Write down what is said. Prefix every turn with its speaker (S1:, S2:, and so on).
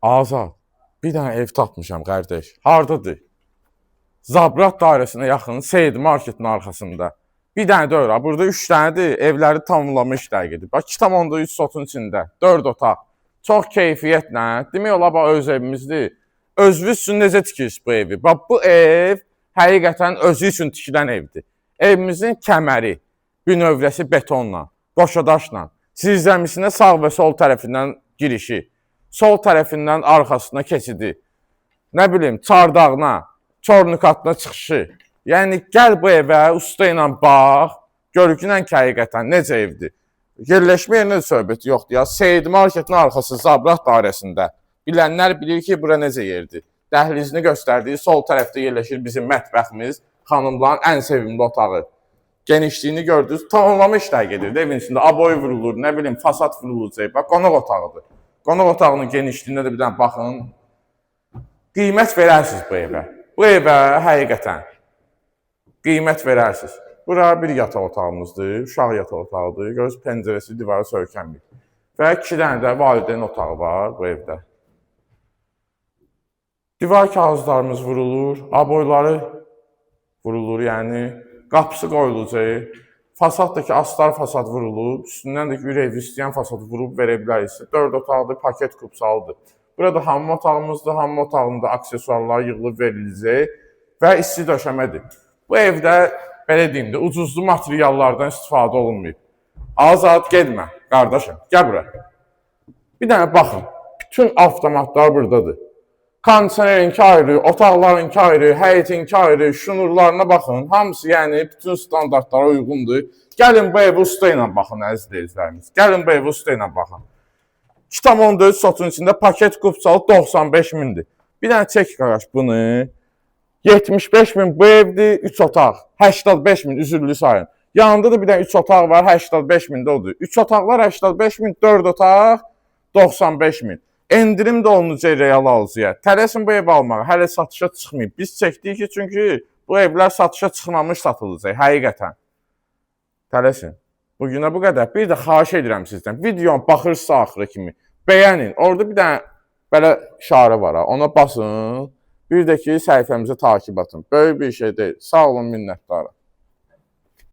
S1: Azad, bir dənə ev tapmışam qardaş. Hardadır? Zabrat dairəsinə yaxın Seyid Marketin arxasında. Bir dənə də öyle. Burada 3 dənədir. Evləri tamamlama işləri gedir. Bax 2,3 sotun içində 4 otaq. Çox keyfiyyətlə. Demək olar bax öz evimizdir. Özünüz üçün necə tikirsiniz bu evi? Bax bu ev həqiqətən özü üçün tikilən evdir. Evimizin kəməri, bünövrəsi betonla, qoşadaşla, zirzəmisinə sağ və sol tərəfindən girişi, sol tərəfindən arxasına keçidi, nə bilim, çardağına, çornukatına çıxışı. Yəni, gəl bu evə, usta ilə bax, görgünən ki, həqiqətən necə evdir. Yerləşmə yerinə də söhbəti yoxdur ya. Seyid Marketin arxası Zabrat dairəsində. Bilənlər bilir ki, bura necə yerdir. Dəhlizini göstərdiyi sol tərəfdə yerləşir bizim mətbəximiz, xanımların ən sevimli otağı. Genişliyini gördünüz, tamamlama işlər gedir. Evin içində aboy vurulur, nə bilim, fasad vurulacaq. Bax, qonaq otağıdır. Qonaq otağının genişliyində də bir dənə baxın. Qiymət verərsiniz bu evə. Bu evə həqiqətən qiymət verərsiniz. Bura bir yataq otağımızdır, uşaq yataq otağıdır. Görürsünüz, pəncərəsi, divarı söykənmir. Və 2 dənə də valideyn otağı var bu evdə. Divar kağızlarımız vurulur, aboyları vurulur, yəni qapısı qoyulacaq. Fasaddakı astar fasad vurulub, üstündən də ürək istəyən fasad vurub verə bilərik. 4 otaqdır, paket kupsalıdır. Burada hamam otağımızdır, hamam otağında aksesuarlar yığılıb veriləcək və isti döşəmədir. Bu evdə, belə deyim də, ucuzlu materiallardan istifadə olunmayıb. Azad getmə, qardaşım, gəl bura. Bir dənə baxın, bütün avtomatlar buradadır. Kondisionerinki ayrı, otaqlarınki ayrı, həyətinki ayrı, şunurlarına baxın. Hamısı yəni bütün standartlara uyğundur. Gəlin bu evi usta ilə baxın, əziz izləyicilərimiz. Gəlin bu evi usta ilə baxın. 2,4 sotun içində paket kupsalı 95 mindir. Bir dənə çək qardaş bunu. 75 min bu evdir, 3 otaq. 85 min üzürlü sayın. Yanında da bir dənə 3 otaq var, 85 min də odur. 3 otaqlar 85 min, 4 otaq 95 min. Endirim də olunacaq real alıcıya. Tələsin bu evi almağa, hələ satışa çıxmayıb. Biz çəkdik ki, çünki bu evlər satışa çıxmamış satılacaq, həqiqətən. Tələsin. Bugünə bu qədər. Bir də xahiş edirəm sizdən. Videonu baxırsınız axıra kimi. Bəyənin. Orada bir dənə belə işarə var, ona basın. Bir də ki, səhifəmizi takib atın. Böyük bir şey deyil. Sağ olun, minnətdarım.